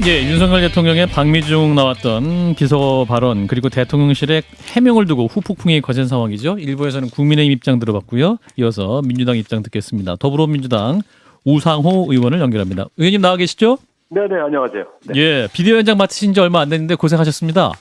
예, 윤석열 대통령의 박미중 나왔던 비서 발언 그리고 대통령실의 해명을 두고 후폭풍이 거센 상황이죠. 일부에서는 국민의힘 입장 들어봤고요. 이어서 민주당 입장 듣겠습니다. 더불어민주당 우상호 의원을 연결합니다. 의원님 나와 계시죠? 네네, 안녕하세요. 네. 예, 비대위 원장 맡으신 지 얼마 안 됐는데 고생하셨습니다.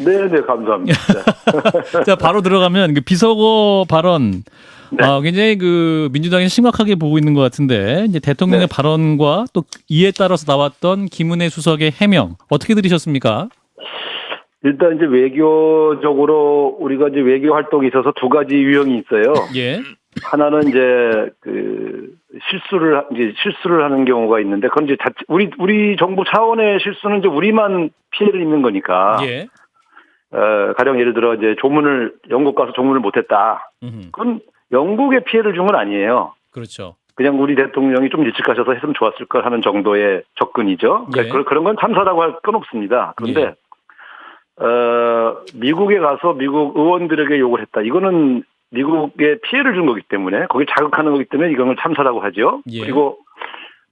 네네, 감사합니다. 자, 바로 들어가면 그 비서고 발언 네. 굉장히 그 민주당이 심각하게 보고 있는 것 같은데 이제 대통령의 네. 발언과 또 이에 따라서 나왔던 김은혜 수석의 해명 어떻게 들으셨습니까? 일단 이제 외교적으로 우리가 이제 외교 활동에 있어서 두 가지 유형이 있어요. 예, 하나는 이제 실수를 하는 경우가 있는데 그건 이제 우리 정부 차원의 실수는 이제 우리만 피해를 입는 거니까. 예, 가령 예를 들어 이제 영국 가서 조문을 못했다. 그건 영국에 피해를 준 건 아니에요. 그렇죠. 그냥 우리 대통령이 좀 일찍 가셔서 했으면 좋았을 걸 하는 정도의 접근이죠. 예. 그런 건 참사라고 할 건 없습니다. 그런데 미국에 가서 미국 의원들에게 욕을 했다. 이거는 미국에 피해를 준 거기 때문에 거기 자극하는 거기 때문에 이건 참사라고 하죠. 예. 그리고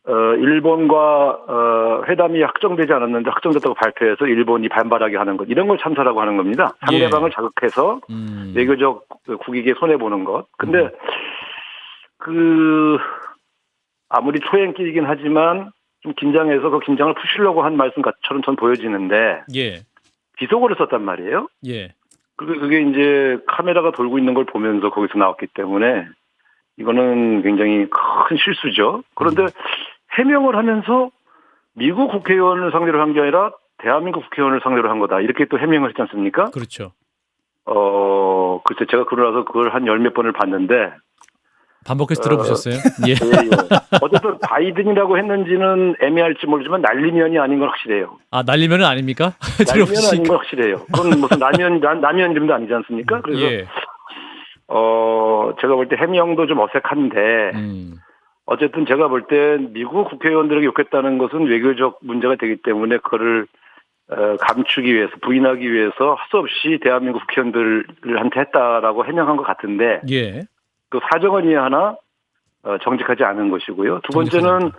일본과 회담이 확정되지 않았는데 확정됐다고 발표해서 일본이 반발하게 하는 것 이런 걸 참사라고 하는 겁니다. 상대방을 자극해서 외교적 국익에 손해 보는 것. 근데 아무리 초행길이긴 하지만 좀 긴장해서 그 긴장을 푸시려고 한 말씀처럼 전 보여지는데 예, 비속어를 썼단 말이에요. 예, 그게 이제 카메라가 돌고 있는 걸 보면서 거기서 나왔기 때문에 이거는 굉장히 큰 실수죠. 그런데 해명을 하면서 미국 국회의원을 상대로 한 게 아니라 대한민국 국회의원을 상대로 한 거다. 이렇게 또 해명을 했지 않습니까? 그렇죠. 글쎄 제가 그러나서 그걸 한 열 몇 번을 봤는데 반복해서 들어보셨어요? 예. 예. 어쨌든 바이든이라고 했는지는 애매할지 모르지만 날리면이 아닌 건 확실해요. 아, 날리면은 아닙니까? 날리면 아닌 건 확실해요. 그건 무슨 라면 이름도 아니지 않습니까? 그래서 예. 제가 볼 때 해명도 좀 어색한데 어쨌든 제가 볼 때 미국 국회의원들에게 욕했다는 것은 외교적 문제가 되기 때문에 그거를 감추기 위해서 부인하기 위해서 할 수 없이 대한민국 국회의원들한테 했다라고 해명한 것 같은데 예. 그 사정은 이해 하나 정직하지 않은 것이고요. 두 번째는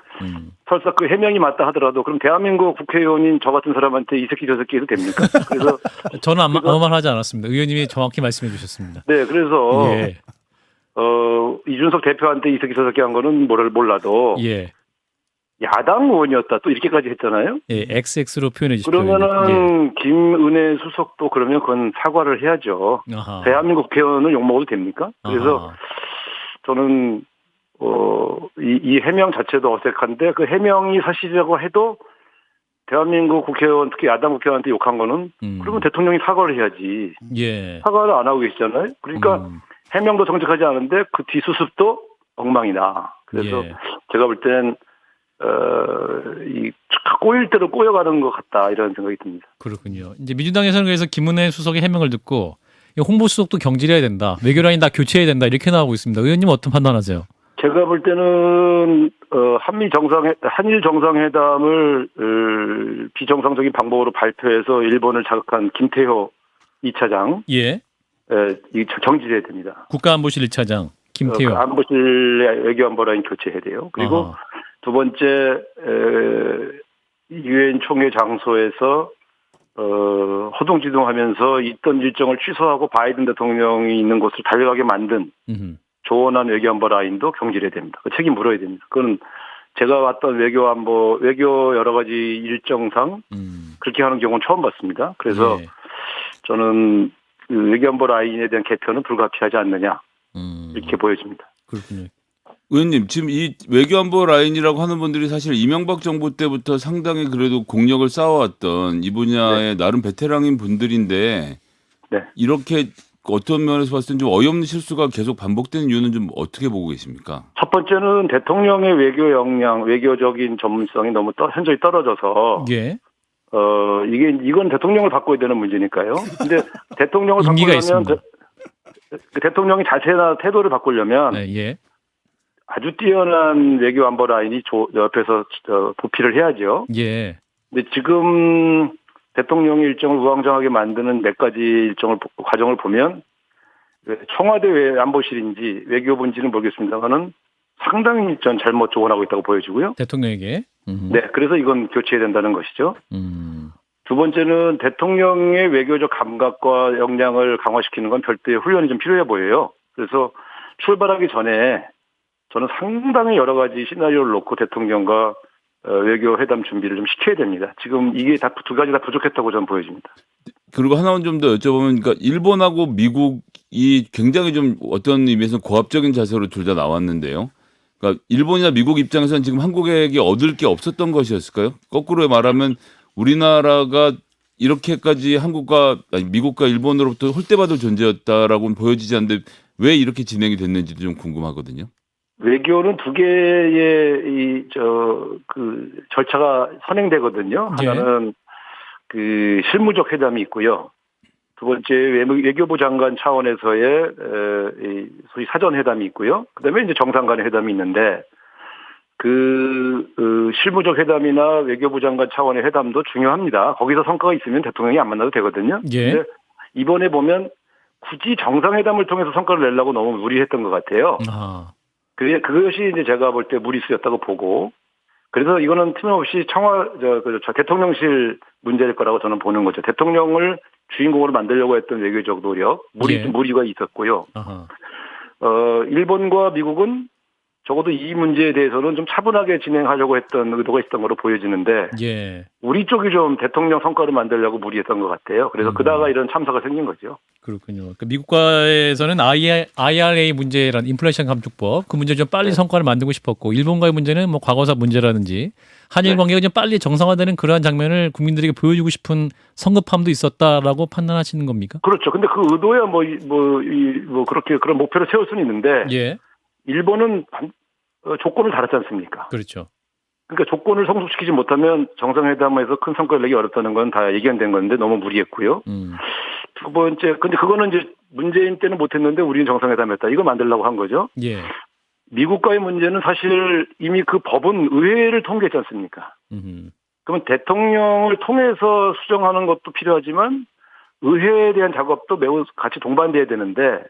설사 그 해명이 맞다 하더라도 그럼 대한민국 국회의원인 저 같은 사람한테 이 새끼 저 새끼 해도 됩니까? 그래서 저는 아무 말 하지 않았습니다. 의원님이 정확히 말씀해 주셨습니다. 네, 그래서 예. 이준석 대표한테 이 새끼 저 새끼 한 거는 몰라도 예. 야당 의원이었다 또 이렇게까지 했잖아요. 예, XX로 표현해 주십시오. 그러면은 김은혜 수석도 그러면 그건 사과를 해야죠. 아하. 대한민국 국회의원을 욕먹어도 됩니까? 그래서 아하. 저는 이 해명 자체도 어색한데 그 해명이 사실이라고 해도 대한민국 국회의원 특히 야당 국회의원한테 욕한 거는 그러면 대통령이 사과를 해야지. 예. 사과를 안 하고 계시잖아요. 그러니까 해명도 정직하지 않은데 그 뒷수습도 엉망이다. 그래서 예. 제가 볼 때는 이 꼬일 대로 꼬여가는 것 같다 이런 생각이 듭니다. 그렇군요. 이제 민주당에서는 그래서 김은혜 수석의 해명을 듣고 홍보 수석도 경질해야 된다. 외교라인 다 교체해야 된다. 이렇게 나오고 있습니다. 의원님 어떤 판단하세요? 제가 볼 때는 한일 정상회담을 비정상적인 방법으로 발표해서 일본을 자극한 김태효 2차장 예. 경질해야 됩니다. 국가안보실 1차장 김태효. 안보실의 외교안보라인 교체해야 돼요. 그리고 두 번째 유엔 총회 장소에서 허둥지둥하면서 있던 일정을 취소하고 바이든 대통령이 있는 곳을 달려가게 만든 조언한 외교안보 라인도 경질해야 됩니다. 그 책임 물어야 됩니다. 그건 제가 왔던 외교 여러 가지 일정상 그렇게 하는 경우는 처음 봤습니다. 그래서 예. 저는 그 외교안보 라인에 대한 개편은 불가피하지 않느냐 이렇게 보여집니다. 그렇군요. 의원님, 지금 이 외교안보 라인이라고 하는 분들이 사실 이명박 정부 때부터 상당히 그래도 공력을 쌓아왔던 이 분야의 나름 베테랑인 분들인데 네. 이렇게 어떤 면에서 봤을 때 좀 어이없는 실수가 계속 반복되는 이유는 좀 어떻게 보고 계십니까? 첫 번째는 대통령의 외교 역량, 외교적인 전문성이 너무 현저히 떨어져서 예. 이건 대통령을 바꿔야 되는 문제니까요. 근데 대통령을 임기가 바꾸려면 있습니다. 대통령의 자세나 태도를 바꾸려면 예. 아주 뛰어난 외교 안보 라인이 옆에서 보필을 해야죠. 예. 근데 지금 대통령의 일정을 우왕좌왕하게 만드는 몇 가지 과정을 보면 청와대 안보실인지 외교부인지는 모르겠습니다만은 상당히 전 잘못 조언하고 있다고 보여지고요. 대통령에게. 네, 그래서 이건 교체해야 된다는 것이죠. 두 번째는 대통령의 외교적 감각과 역량을 강화시키는 건 별도의 훈련이 좀 필요해 보여요. 그래서 출발하기 전에 저는 상당히 여러 가지 시나리오를 놓고 대통령과 외교 회담 준비를 좀 시켜야 됩니다. 지금 이게 다 두 가지 다 부족했다고 저는 보여집니다. 그리고 하나만 좀 더 여쭤보면, 그러니까 일본하고 미국이 굉장히 좀 어떤 의미에서 고압적인 자세로 둘 다 나왔는데요. 그러니까 일본이나 미국 입장에서는 지금 한국에게 얻을 게 없었던 것이었을까요? 거꾸로 말하면 우리나라가 이렇게까지 미국과 일본으로부터 홀대받을 존재였다라고는 보여지지 않는데 왜 이렇게 진행이 됐는지도 좀 궁금하거든요. 외교는 두 개의 절차가 선행되거든요. 예. 하나는 그 실무적 회담이 있고요. 두 번째 외교부 장관 차원에서의 소위 사전 회담이 있고요. 그다음에 이제 정상 간의 회담이 있는데 실무적 회담이나 외교부 장관 차원의 회담도 중요합니다. 거기서 성과가 있으면 대통령이 안 만나도 되거든요. 예. 근데 이번에 보면 굳이 정상회담을 통해서 성과를 내려고 너무 무리했던 것 같아요. 그것이 이제 제가 볼 때 무리수였다고 보고, 그래서 이거는 틀림없이 대통령실 문제일 거라고 저는 보는 거죠. 대통령을 주인공으로 만들려고 했던 외교적 노력, 무리가 있었고요. 일본과 미국은 적어도 이 문제에 대해서는 좀 차분하게 진행하려고 했던 의도가 있었던 걸로 보여지는데, 예. 우리 쪽이 좀 대통령 성과를 만들려고 무리했던 것 같아요. 그래서 그다가 이런 참사가 생긴 거죠. 그렇군요. 그 미국과에서는 IRA 문제란 인플레이션 감축법 그 문제 좀 빨리 성과를 만들고 싶었고, 일본과의 문제는 뭐 과거사 문제라든지 한일 관계가 좀 빨리 정상화되는 그러한 장면을 국민들에게 보여주고 싶은 성급함도 있었다라고 판단하시는 겁니까? 그렇죠. 근데 그 의도야 그렇게 그런 목표를 세울 수는 있는데, 예. 일본은 조건을 달았지 않습니까? 그렇죠. 그러니까 조건을 성숙시키지 못하면 정상회담에서 큰 성과를 내기 어렵다는 건 다 예견된 건데 너무 무리했고요. 두 번째, 근데 그거는 이제 문재인 때는 못했는데 우리는 정상회담했다. 이거 만들려고 한 거죠. 예. 미국과의 문제는 사실 이미 그 법은 의회를 통과했지 않습니까? 그러면 대통령을 통해서 수정하는 것도 필요하지만 의회에 대한 작업도 매우 같이 동반돼야 되는데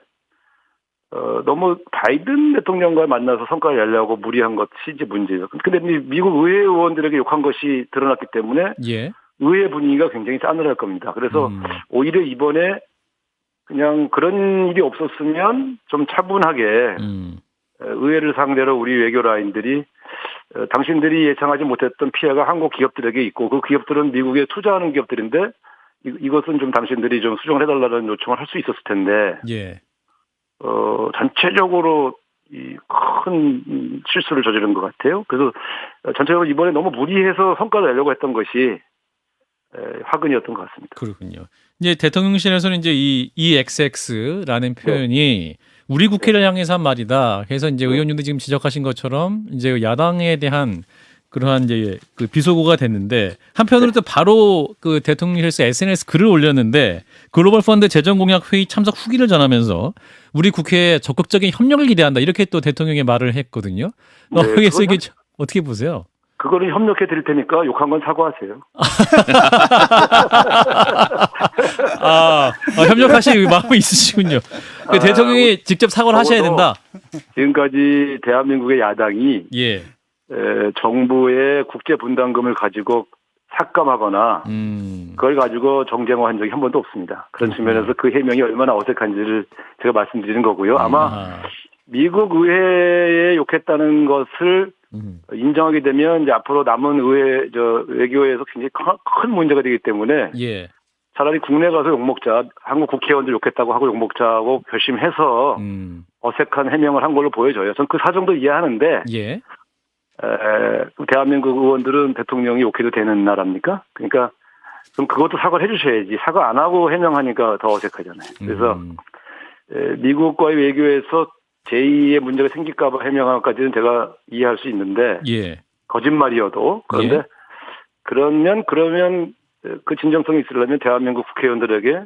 너무 바이든 대통령과 만나서 성과를 내려고 무리한 것이 이제 문제죠. 근데 미국 의회 의원들에게 욕한 것이 드러났기 때문에 예. 의회 분위기가 굉장히 싸늘할 겁니다. 그래서 오히려 이번에 그냥 그런 일이 없었으면 좀 차분하게 의회를 상대로 우리 외교 라인들이 당신들이 예상하지 못했던 피해가 한국 기업들에게 있고 그 기업들은 미국에 투자하는 기업들인데 이것은 좀 당신들이 좀 수정을 해달라는 요청을 할 수 있었을 텐데 예. 전체적으로 큰 실수를 저지른 것 같아요. 그래서 전체적으로 이번에 너무 무리해서 성과를 내려고 했던 것이 화근이었던 것 같습니다. 그렇군요. 이제 대통령실에서는 이제 이 EXX라는 표현이 우리 국회를 향해서 한 말이다. 그래서 이제 의원님도 지금 지적하신 것처럼 이제 야당에 대한 그러한 이제 그 비속어가 됐는데, 한편으로 또 바로 그 대통령실에서 SNS 글을 올렸는데 글로벌 펀드 재정 공약 회의 참석 후기를 전하면서 우리 국회에 적극적인 협력을 기대한다, 이렇게 또 대통령이 말을 했거든요. 그래서 이게 어떻게 보세요? 그거를 협력해 드릴 테니까 욕한 건 사과하세요. 협력하실 마음이 있으시군요. 대통령이 직접 사과를 하셔야 된다. 지금까지 대한민국의 야당이 정부의 국제 분담금을 가지고 삭감하거나 그걸 가지고 정쟁화한 적이 한 번도 없습니다. 그런 측면에서 그 해명이 얼마나 어색한지를 제가 말씀드리는 거고요. 아마 미국 의회에 욕했다는 것을 인정하게 되면 이제 앞으로 남은 외교에서 굉장히 큰 문제가 되기 때문에 차라리 국내 가서 욕먹자, 한국 국회의원들 욕했다고 하고 욕먹자고 결심해서 어색한 해명을 한 걸로 보여져요. 전 그 사정도 이해하는데 대한민국 의원들은 대통령이 욕해도 되는 나라입니까? 그러니까 그럼 그것도 사과를 해주셔야지. 사과 안 하고 해명하니까 더 어색하잖아요. 그래서 미국과의 외교에서 제2의 문제가 생길까 봐 해명한 것까지는 제가 이해할 수 있는데 거짓말이어도 그런데 그러면 그 진정성이 있으려면 대한민국 국회의원들에게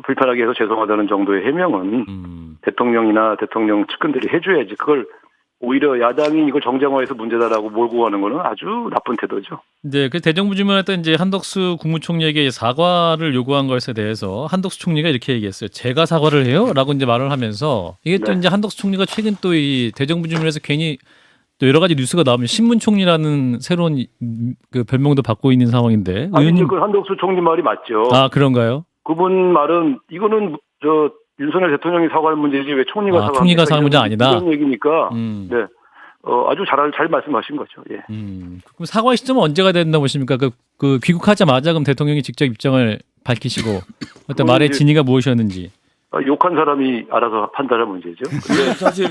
불편하게 해서 죄송하다는 정도의 해명은 대통령이나 대통령 측근들이 해줘야지. 그걸 오히려 야당이 이걸 정쟁화해서 문제다라고 몰고 가는 거는 아주 나쁜 태도죠. 네, 그 대정부질문했던 이제 한덕수 국무총리에게 사과를 요구한 것에 대해서 한덕수 총리가 이렇게 얘기했어요. 제가 사과를 해요?라고 이제 말을 하면서 이게 또 네. 이제 한덕수 총리가 최근 또 이 대정부질문에서 괜히 또 여러 가지 뉴스가 나오면 신문총리라는 새로운 그 별명도 받고 있는 상황인데. 아니 의원님, 그 한덕수 총리 말이 맞죠. 아 그런가요? 그분 말은 이거는 저 윤석열 대통령이 사과할 문제지 왜 총리가 사과합니까? 총리가 사과할 문제 아니다. 이런 얘기니까 음. 네. 아주 잘 말씀하신 거죠. 예. 그럼 사과 시점은 언제가 된다 보십니까? 그 귀국하자마자 그럼 대통령이 직접 입장을 밝히시고 어떤 말의 이제- 진위가 무엇이었는지. 욕한 사람이 알아서 판단할 문제죠. 근데 사실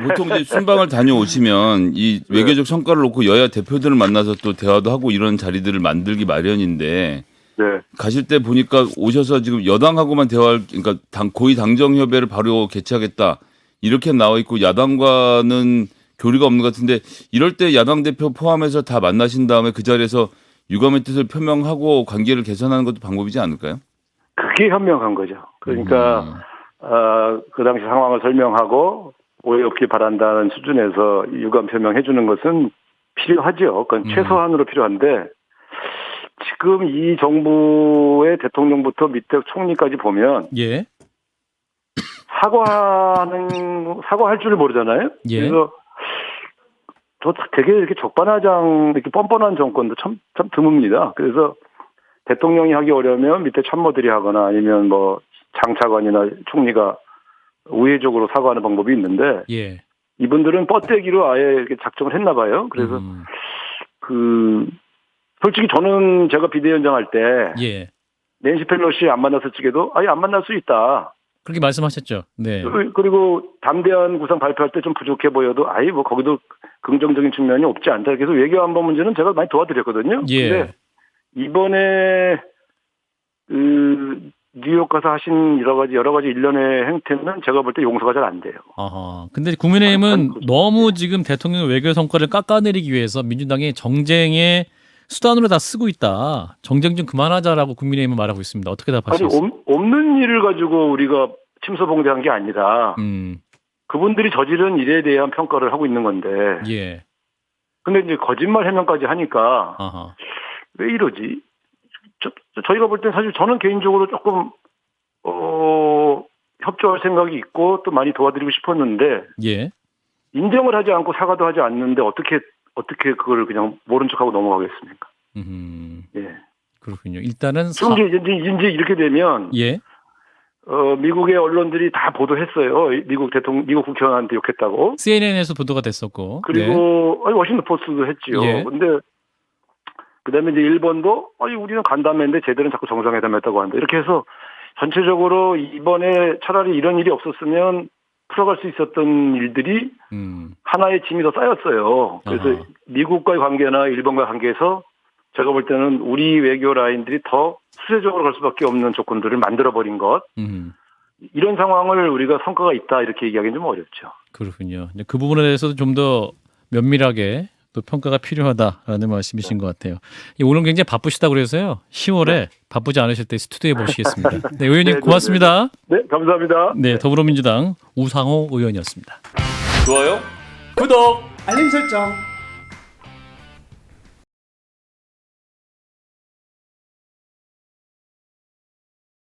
보통 이제 순방을 다녀오시면 이 외교적 성과를 놓고 여야 대표들을 만나서 또 대화도 하고 이런 자리들을 만들기 마련인데 네. 가실 때 보니까 오셔서 지금 여당하고만 대화할 그러니까 고위 당정 협의를 바로 개최하겠다 이렇게 나와 있고 야당과는 교류가 없는 것 같은데 이럴 때 야당 대표 포함해서 다 만나신 다음에 그 자리에서 유감의 뜻을 표명하고 관계를 개선하는 것도 방법이지 않을까요? 그게 현명한 거죠. 그러니까 그 당시 상황을 설명하고 오해 없길 바란다는 수준에서 유감 표명해 주는 것은 필요하죠. 그건 최소한으로 필요한데 지금 이 정부의 대통령부터 밑에 총리까지 보면 예. 사과할 줄을 모르잖아요. 예. 그래서 저 되게 이렇게 적반하장 이렇게 뻔뻔한 정권도 참 드뭅니다. 그래서 대통령이 하기 어려우면 밑에 참모들이 하거나 아니면 뭐 장차관이나 총리가 우회적으로 사과하는 방법이 있는데 예. 이분들은 뻗대기로 아예 이렇게 작정을 했나 봐요. 그래서 솔직히 저는 제가 비대위원장 할 때 예. 낸시 펠로시 안 만났을 적에도 아예 안 만날 수 있다. 그렇게 말씀하셨죠. 네. 그리고 담대한 구상 발표할 때 좀 부족해 보여도 아예 뭐 거기도 긍정적인 측면이 없지 않다. 그래서 외교안보 문제는 제가 많이 도와드렸거든요. 예. 근데 이번에 뉴욕 가서 하신 여러 가지 일련의 행태는 제가 볼 때 용서가 잘 안 돼요. 아하. 근데 국민의힘은 너무 지금 대통령 외교 성과를 깎아내리기 위해서 민주당이 정쟁의 수단으로 다 쓰고 있다. 정쟁 좀 그만하자라고 국민의힘은 말하고 있습니다. 어떻게 아니 답하시겠어요? 없는 일을 가지고 우리가 침소봉대한 게 아니라 그분들이 저지른 일에 대한 평가를 하고 있는 건데. 예. 근데 이제 거짓말 해명까지 하니까 아하. 왜 이러지? 저희가 볼 땐 사실 저는 개인적으로 조금 협조할 생각이 있고 또 많이 도와드리고 싶었는데 예. 인정을 하지 않고 사과도 하지 않는데 어떻게 그걸 그냥 모른 척하고 넘어가겠습니까? 예. 그렇군요. 일단은 이제 이렇게 되면 예. 미국의 언론들이 다 보도했어요. 미국 국회의원한테 욕했다고. CNN에서 보도가 됐었고. 그리고 워싱턴 포스트도 했지요. 예. 근데 그다음에 이제 일본도 우리는 간담회인데 쟤들은 자꾸 정상회담했다고 한다. 이렇게 해서 전체적으로 이번에 차라리 이런 일이 없었으면 풀어갈 수 있었던 일들이 하나의 짐이 더 쌓였어요. 그래서 아하. 미국과의 관계나 일본과의 관계에서 제가 볼 때는 우리 외교 라인들이 더 수세적으로 갈 수밖에 없는 조건들을 만들어버린 것. 이런 상황을 우리가 성과가 있다 이렇게 얘기하기는 좀 어렵죠. 그렇군요. 이제 그 부분에 대해서도 좀 더 면밀하게 또 평가가 필요하다라는 말씀이신 것 같아요. 오늘 굉장히 바쁘시다고 그래서요. 10월에 바쁘지 않으실 때 스튜디오에 모시겠습니다. 네, 의원님 고맙습니다. 네, 감사합니다. 네, 더불어민주당 우상호 의원이었습니다. 좋아요? 구독! 알림 설정.